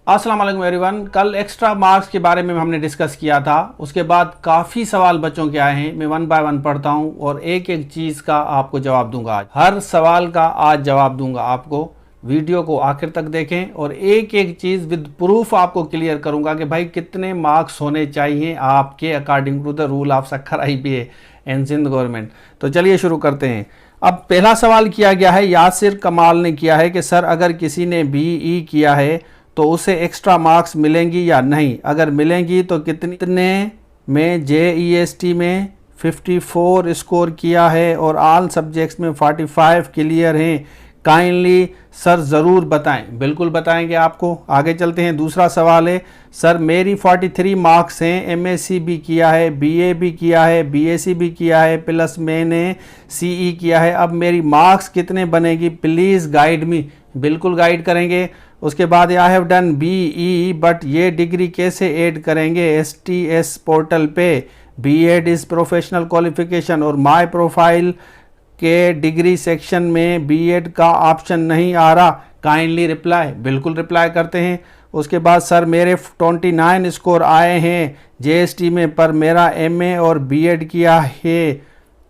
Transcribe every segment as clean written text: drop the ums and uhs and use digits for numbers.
अस्सलाम वालेकुम एवरीवन। कल एक्स्ट्रा मार्क्स के बारे में हमने डिस्कस किया था। उसके बाद काफ़ी सवाल बच्चों के आए हैं। मैं वन बाय वन पढ़ता हूं और एक एक चीज़ का आपको जवाब दूंगा। आज हर सवाल का आज जवाब दूंगा आपको। वीडियो को आखिर तक देखें और एक एक चीज़ विद प्रूफ आपको क्लियर करूंगा कि भाई कितने मार्क्स होने चाहिए आपके according to the rule of Sukkur IBA and Sindh government. तो चलिए शुरू करते हैं। अब पहला सवाल किया गया है, यासिर कमाल ने किया है कि सर अगर किसी ने BE किया है तो उसे एक्स्ट्रा मार्क्स मिलेंगी या नहीं, अगर मिलेंगी तो कितने में JEST में 54 स्कोर किया है और ऑल सब्जेक्ट्स में 45 क्लियर हैं, काइंडली सर ज़रूर बताएं। बिल्कुल बताएंगे आपको। आगे चलते हैं। दूसरा सवाल है, सर मेरी 43 मार्क्स हैं, MSc भी किया है, BA भी किया है, BSc भी किया है, प्लस मैंने CE किया है, अब मेरी मार्क्स कितने बनेगी, प्लीज़ गाइड मी। बिल्कुल गाइड करेंगे। उसके बाद I have done BE but ये डिग्री कैसे ऐड करेंगे STS पोर्टल पे। B.Ed इज़ प्रोफेशनल क्वालिफिकेशन और माय प्रोफाइल के डिग्री सेक्शन में B.Ed का ऑप्शन नहीं आ रहा, काइंडली रिप्लाई। बिल्कुल रिप्लाई करते हैं। उसके बाद सर मेरे 29 स्कोर आए हैं JST में, पर मेरा MA और B.Ed किया है,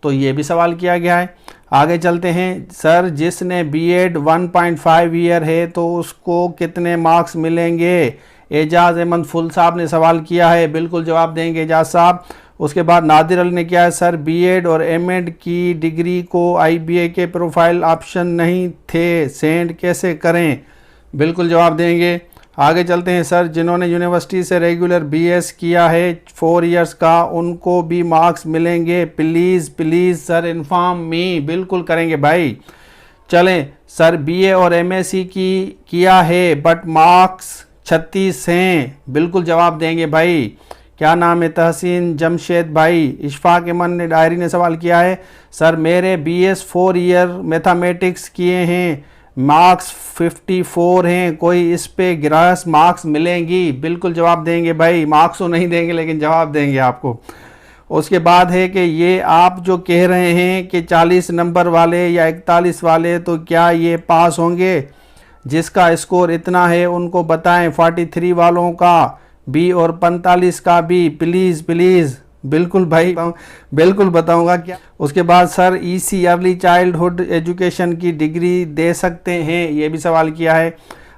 तो ये भी सवाल किया गया है। आगे चलते हैं। सर जिसने B.Ed 1.5 ईयर है तो उसको कितने मार्क्स मिलेंगे, एजाज अहमद फुल साहब ने सवाल किया है। बिल्कुल जवाब देंगे एजाज साहब। उसके बाद नादिर अली ने किया है, सर B.Ed और M.Ed की डिग्री को IBA के प्रोफाइल ऑप्शन नहीं थे, सेंड कैसे करें। बिल्कुल जवाब देंगे। आगे चलते हैं। सर जिन्होंने यूनिवर्सिटी से रेगुलर BS किया है 4 इयर्स का, उनको भी मार्क्स मिलेंगे, please please sir inform me. बिल्कुल करेंगे भाई। चलें। सर BA और MSc की किया है बट मार्क्स 36 हैं, बिल्कुल जवाब देंगे भाई। क्या नाम है, तहसीन जमशेद भाई। इशफाक अमन ने डायरी ने सवाल किया है, सर मेरे BS 4 ईयर मैथमेटिक्स किए हैं, मार्क्स 54 हैं, कोई इस पे ग्रास मार्क्स मिलेंगी। बिल्कुल जवाब देंगे भाई। मार्क्स तो नहीं देंगे लेकिन जवाब देंगे आपको। उसके बाद है कि ये आप जो कह रहे हैं कि 40 नंबर वाले या 41 वाले, तो क्या ये पास होंगे, जिसका स्कोर इतना है उनको बताएं, 43 वालों का भी और 45 का भी, प्लीज़ प्लीज़। बिल्कुल भाई, बिल्कुल बताऊंगा क्या। उसके बाद sir EC early childhood education की डिग्री दे सकते हैं, ये भी सवाल किया है।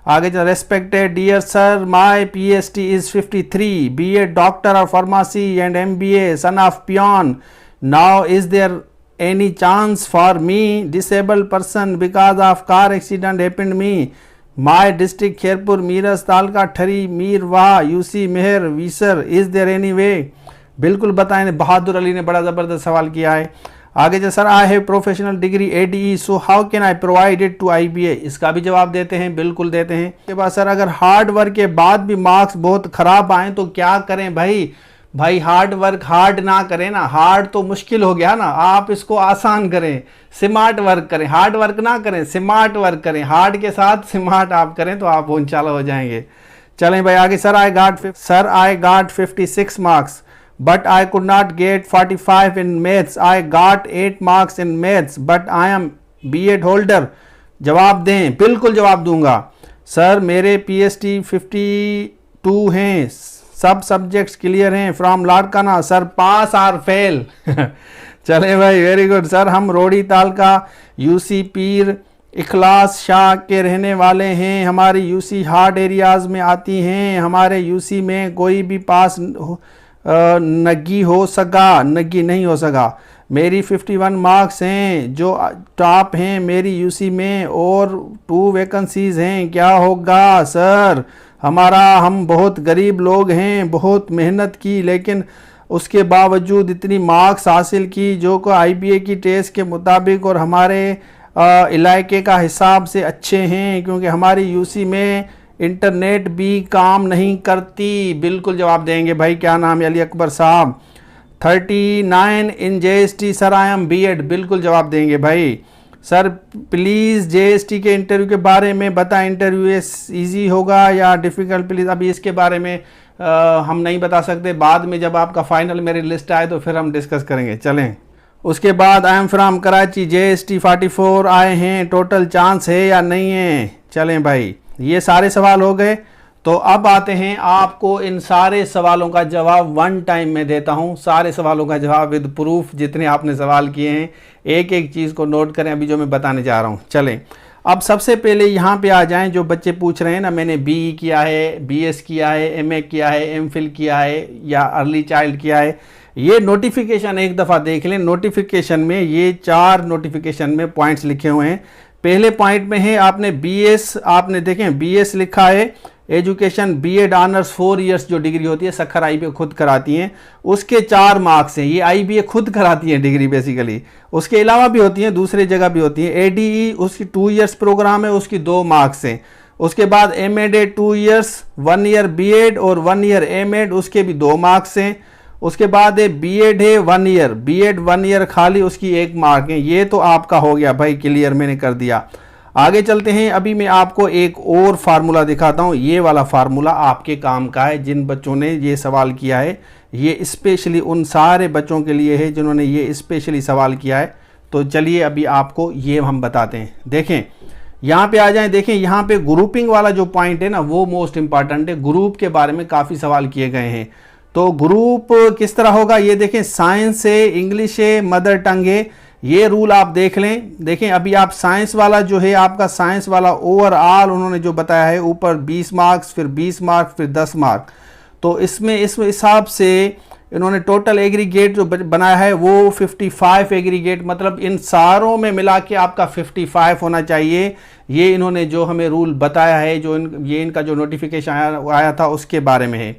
आगे चल। Respected dear sir, my PhD is 53, BA doctor of pharmacy and MBA, son of peon. Now is there any chance for me, disabled person because of car accident happened me, my district Khairpur, Mirs, taluka Thari, Mirwah, UC Mehar, वीसर, is there any way. बिल्कुल बताएं। बहादुर अली ने बड़ा ज़बरदस्त सवाल किया है। आगे जो sir I have professional degree ADE, so how can I provide it to IBA, इसका भी जवाब देते हैं। बिल्कुल देते हैं। उसके बाद सर अगर हार्ड वर्क के बाद भी मार्क्स बहुत ख़राब आए तो क्या करें भाई। भाई हार्ड वर्क हार्ड ना करें ना, हार्ड तो मुश्किल हो गया ना, आप इसको आसान करें, स्मार्ट वर्क करें। हार्ड वर्क ना करें, स्मार्ट वर्क करें, हार्ड के साथ स्मार्ट आप करें तो आप इंशाल्लाह हो जाएंगे। चलें भाई आगे। Sir I got 56 marks but I could not get 45 in maths. I got 8 marks in maths but I am B.Ed holder. जवाब दें। बिल्कुल जवाब दूंगा। सर मेरे PhD 52 हैं, सब सब्जेक्ट्स क्लियर हैं, from Larkana. Sir pass or fail. चले भाई, वेरी गुड। सर हम रोड़ी ताल का UC पीर इखलास शाह के रहने वाले हैं, हमारी UC हार्ड एरियाज़ में आती हैं, हमारे UC में कोई भी पास नगी हो सका, नगी नहीं हो सका। मेरी 51 मार्क्स हैं जो टॉप हैं मेरी UC में और 2 वैकेंसीज़ हैं, क्या होगा सर। हम बहुत गरीब लोग हैं, बहुत मेहनत की लेकिन उसके बावजूद इतनी मार्क्स हासिल की जो को IBA की टेस्ट के मुताबिक और हमारे इलाके का हिसाब से अच्छे हैं, क्योंकि हमारी UC में इंटरनेट भी काम नहीं करती। बिल्कुल जवाब देंगे भाई। क्या नाम है, अली अकबर साहब। 39 इन JST, sir I am B.Ed। बिल्कुल जवाब देंगे भाई। सर प्लीज़ JST के इंटरव्यू के बारे में बताएं, इंटरव्यू ईजी होगा या डिफ़िकल्ट, प्लीज़। अभी इसके बारे में हम नहीं बता सकते, बाद में जब आपका फाइनल मेरी लिस्ट आए तो फिर हम डिस्कस करेंगे। चलें। उसके बाद I am from Karachi, JST 44 आए हैं, टोटल चांस है या नहीं है। चलें भाई, ये सारे सवाल हो गए। तो अब आते हैं, आपको इन सारे सवालों का जवाब वन टाइम में देता हूं, सारे सवालों का जवाब विद प्रूफ, जितने आपने सवाल किए हैं एक एक चीज़ को नोट करें अभी जो मैं बताने जा रहा हूं। चलें, अब सबसे पहले यहाँ पे आ जाएं, जो बच्चे पूछ रहे हैं ना, मैंने बीई किया है, बीएस किया है, एमए किया है, एमफिल किया है या अर्ली चाइल्ड किया है, ये नोटिफिकेशन एक दफ़ा देख लें। नोटिफिकेशन में ये 4 नोटिफिकेशन में पॉइंट्स लिखे हुए हैं। पहले पॉइंट में है आपने बीएस, आपने देखें बीएस लिखा है, एजुकेशन बीएड ऑनर्स 4 इयर्स जो डिग्री होती है, सखर आईबीए खुद कराती हैं, उसके 4 मार्क्स हैं। ये आईबीए खुद कराती है डिग्री बेसिकली, उसके अलावा भी होती हैं, दूसरी जगह भी होती है। एडीई उसकी 2 इयर्स प्रोग्राम है, उसकी 2 मार्क्स हैं। उसके बाद एमएड 2 इयर्स, 1 ईयर बीएड और 1 ईयर एमएड, उसके भी 2 मार्क्स हैं। उसके बाद है बीएड है 1 ईयर, बीएड 1 ईयर खाली, उसकी 1 मार्क है। ये तो आपका हो गया भाई क्लियर, मैंने कर दिया। आगे चलते हैं, अभी मैं आपको एक और फार्मूला दिखाता हूँ। ये वाला फार्मूला आपके काम का है, जिन बच्चों ने ये सवाल किया है, ये स्पेशली उन सारे बच्चों के लिए है जिन्होंने ये स्पेशली सवाल किया है। तो चलिए अभी आपको ये हम बताते हैं। देखें यहाँ पे आ जाएं, देखें यहाँ पे ग्रुपिंग वाला जो पॉइंट है ना, वो मोस्ट इंपॉर्टेंट है। ग्रुप के बारे में काफ़ी सवाल किए गए हैं। तो ग्रुप किस तरह होगा, ये देखें, साइंस है, इंग्लिश है, मदर टंग है, ये रूल आप देख लें। देखें अभी आप साइंस वाला जो है, आपका साइंस वाला ओवरऑल उन्होंने जो बताया है, ऊपर 20 मार्क्स, फिर 20 मार्क्स, फिर 10 मार्क। तो इसमें इस हिसाब से इन्होंने टोटल एग्रीगेट जो बनाया है वो 55 एग्रीगेट, मतलब इन सारों में मिला के आपका 55 होना चाहिए। ये इन्होंने जो हमें रूल बताया है, जो ये इनका जो नोटिफिकेशन आया था उसके बारे में है।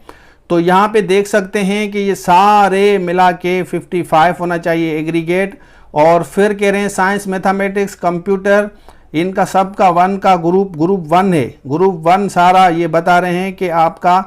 तो यहाँ पे देख सकते हैं कि ये सारे मिला के 55 होना चाहिए एग्रीगेट। और फिर कह रहे हैं साइंस, मैथमेटिक्स, कंप्यूटर, इनका सबका 1 का ग्रुप 1 है। ग्रुप 1 सारा ये बता रहे हैं कि आपका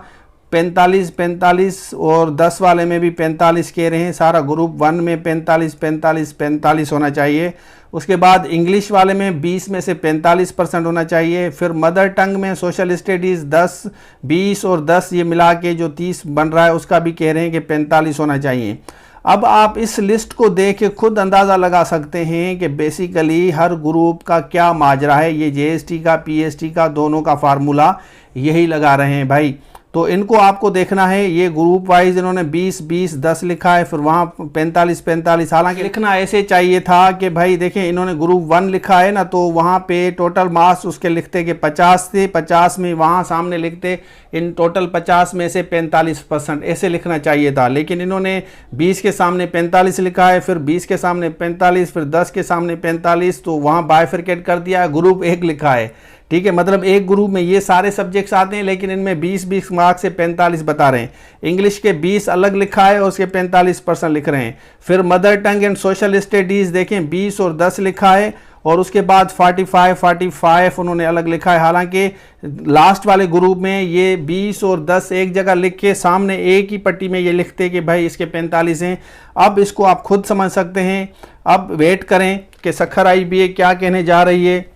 45 और 10 वाले में भी 45 कह रहे हैं। सारा ग्रुप 1 में 45 होना चाहिए। उसके बाद इंग्लिश वाले में 20 में से 45% होना चाहिए। फिर मदर टंग में सोशल स्टडीज़ 10, 20 और 10 ये मिला के जो 30 बन रहा है, उसका भी कह रहे हैं कि 45 होना चाहिए। अब आप इस लिस्ट को देख के खुद अंदाज़ा लगा सकते हैं कि बेसिकली हर ग्रुप का क्या माजरा है। ये जेएसटी का, पीएसटी का, दोनों का फार्मूला यही लगा रहे हैं भाई। तो इनको आपको देखना है, ये ग्रुप वाइज इन्होंने 20, 10 लिखा है, फिर वहाँ 45। हालांकि लिखना ऐसे चाहिए था कि भाई देखें, इन्होंने ग्रुप 1 लिखा है ना, तो वहाँ पे टोटल मार्क्स उसके लिखते कि 50 थे, 50 में वहाँ सामने लिखते इन टोटल 50 में से 45%, ऐसे लिखना चाहिए था। लेकिन इन्होंने 20 के सामने 45 लिखा है, फिर 20 के सामने 45, फिर 10 के सामने 45, तो वहाँ बाइफरकेट कर दिया, ग्रुप 1 लिखा है। ठीक है, मतलब एक ग्रुप में ये सारे सब्जेक्ट्स आते हैं, लेकिन इनमें 20 मार्क्स से 45 बता रहे हैं। इंग्लिश के 20 अलग लिखा है और उसके 45% लिख रहे हैं। फिर mother tongue and social studies देखें 20 और 10 लिखा है, और उसके बाद 45 उन्होंने अलग लिखा है। हालांकि लास्ट वाले ग्रुप में ये 20 और 10 एक जगह लिख के सामने एक ही पट्टी में ये लिखते कि भाई इसके 45 हैं। अब इसको आप खुद समझ सकते हैं। अब वेट करें कि सखर आईबीए क्या कहने जा रही है।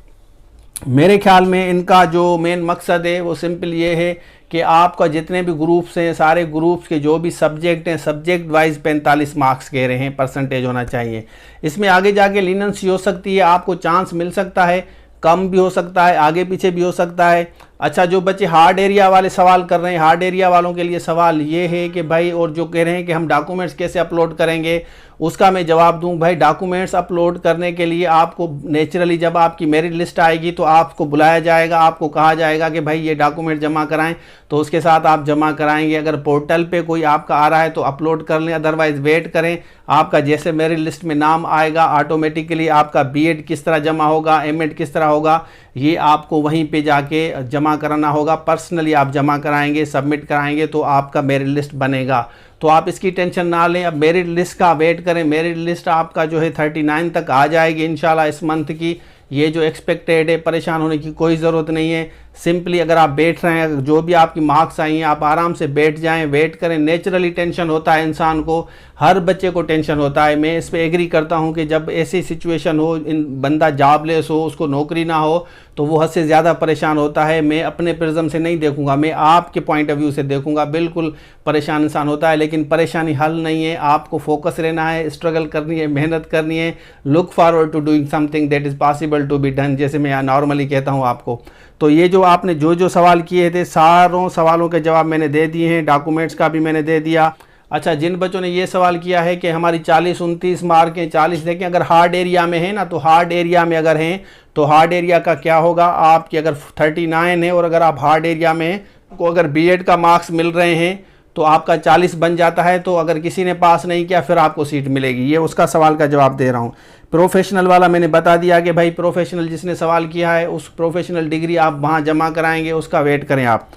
मेरे ख्याल में इनका जो मेन मकसद है वो सिंपल ये है कि आपका जितने भी ग्रुप्स हैं, सारे ग्रुप्स के जो भी सब्जेक्ट हैं, सब्जेक्ट वाइज 45 मार्क्स कह रहे हैं, परसेंटेज होना चाहिए। इसमें आगे जाके लीनेंसी हो सकती है, आपको चांस मिल सकता है, कम भी हो सकता है, आगे पीछे भी हो सकता है। अच्छा, जो बच्चे हार्ड एरिया वाले सवाल कर रहे हैं, हार्ड एरिया वालों के लिए सवाल ये है कि भाई, और जो कह रहे हैं कि हम डॉक्यूमेंट्स कैसे अपलोड करेंगे, उसका मैं जवाब दूं। भाई डॉक्यूमेंट्स अपलोड करने के लिए आपको नेचुरली जब आपकी मेरिट लिस्ट आएगी तो आपको बुलाया जाएगा, आपको कहा जाएगा कि भाई ये डॉक्यूमेंट जमा कराएं, तो उसके साथ आप जमा कराएंगे। अगर पोर्टल पे कोई आपका आ रहा है तो अपलोड कर लें, अदरवाइज वेट करें। आपका जैसे मेरिट लिस्ट में नाम आएगा, ऑटोमेटिकली आपका बीएड किस तरह जमा होगा, एमएड किस तरह होगा, ये आपको वहीं पे जाके जमा कराना होगा। पर्सनली आप जमा कराएंगे, सबमिट कराएंगे, तो आपका मेरिट लिस्ट बनेगा। तो आप इसकी टेंशन ना लें। अब मेरिट लिस्ट का वेट करें। मेरिट लिस्ट आपका जो है 39 तक आ जाएगी इंशाल्लाह इस मंथ की। ये जो एक्सपेक्टेड है, परेशान होने की कोई ज़रूरत नहीं है। सिंपली अगर आप बैठ रहे हैं, जो भी आपकी मार्क्स आई हैं, आप आराम से बैठ जाएं, वेट करें। नेचुरली टेंशन होता है इंसान को, हर बच्चे को टेंशन होता है। मैं इस पर एग्री करता हूं कि जब ऐसी सिचुएशन हो, इन बंदा जॉबलेस हो, उसको नौकरी ना हो, तो वो हद से ज़्यादा परेशान होता है। मैं अपने प्रिज्म से नहीं देखूंगा, मैं आपके पॉइंट ऑफ व्यू से देखूंगा। बिल्कुल परेशान इंसान होता है, लेकिन परेशानी हल नहीं है। आपको फोकस रहना है, स्ट्रगल करनी है, मेहनत करनी है। Look forward to doing something that is possible to be done, जैसे मैं नॉर्मली कहता हूँ आपको। तो ये जो आपने जो सवाल किए थे सारों सवालों के जवाब मैंने दे दिए हैं, डॉक्यूमेंट्स का भी मैंने दे दिया। अच्छा, जिन बच्चों ने ये सवाल किया है कि हमारी 40-29 मार्क हैं, 40 देखें अगर हार्ड एरिया में है ना, तो हार्ड एरिया में अगर हैं तो हार्ड एरिया का क्या होगा, आपकी अगर 39 है और अगर आप हार्ड एरिया में हैं, को अगर बीएड का मार्क्स मिल रहे हैं तो आपका 40 बन जाता है। तो अगर किसी ने पास नहीं किया फिर आपको सीट मिलेगी। ये उसका सवाल का जवाब दे रहा हूँ। प्रोफेशनल वाला मैंने बता दिया कि भाई प्रोफेशनल जिसने सवाल किया है उस प्रोफेशनल डिग्री आप वहाँ जमा कराएंगे, उसका वेट करें आप।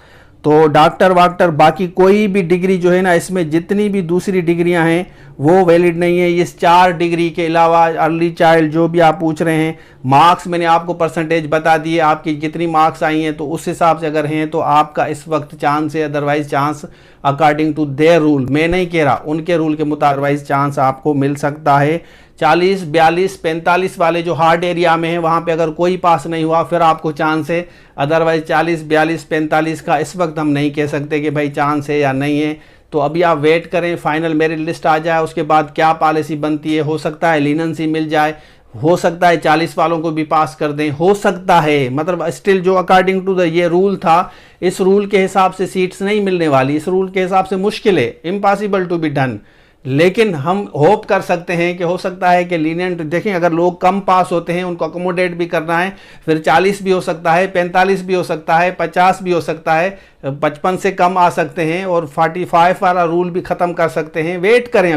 तो डॉक्टर वाक्टर बाकी कोई भी डिग्री जो है ना, इसमें जितनी भी दूसरी डिग्रियां हैं वो वैलिड नहीं है। इस 4 डिग्री के अलावा अर्ली चाइल्ड जो भी आप पूछ रहे हैं, मार्क्स मैंने आपको परसेंटेज बता दिए, आपकी कितनी मार्क्स आई हैं, तो उस हिसाब से अगर हैं तो आपका इस वक्त चांस है। Otherwise chance according to their rule, मैं नहीं कह रहा, उनके रूल के मुताबिक चांस आपको मिल सकता है। 40, 42, 45 वाले जो हार्ड एरिया में है वहाँ पे अगर कोई पास नहीं हुआ फिर आपको चांस है। अदरवाइज 40, 42, 45 का इस वक्त हम नहीं कह सकते कि भाई चांस है या नहीं है। तो अभी आप वेट करें, फाइनल मेरिट लिस्ट आ जाए, उसके बाद क्या पॉलिसी बनती है। हो सकता है लीनेंसी मिल जाए, हो सकता है 40 वालों को भी पास कर दें, हो सकता है, मतलब स्टिल जो अकॉर्डिंग टू द ये रूल था, इस रूल के हिसाब से सीट्स नहीं मिलने वाली, इस रूल के हिसाब से मुश्किल है, इम्पॉसिबल टू बी डन। लेकिन हम होप कर सकते हैं कि हो सकता है कि लीनियंट, देखें अगर लोग कम पास होते हैं उनको अकोमोडेट भी करना है, फिर 40 भी हो सकता है, 45 भी हो सकता है, 50 भी हो सकता है, 55 से कम आ सकते हैं और 45 वाला रूल भी ख़त्म कर सकते हैं। वेट करें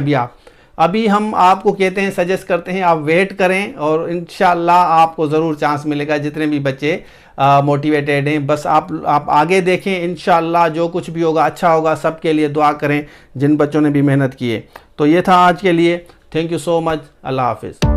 अभी हम आपको कहते हैं, सजेस्ट करते हैं आप वेट करें और इंशाल्लाह आपको ज़रूर चांस मिलेगा। जितने भी बच्चे मोटिवेटेड हैं, बस आप आगे देखें, इंशाल्लाह जो कुछ भी होगा अच्छा होगा। सबके लिए दुआ करें जिन बच्चों ने भी मेहनत की है। तो ये था आज के लिए। Thank you so much. अल्लाह हाफिज़।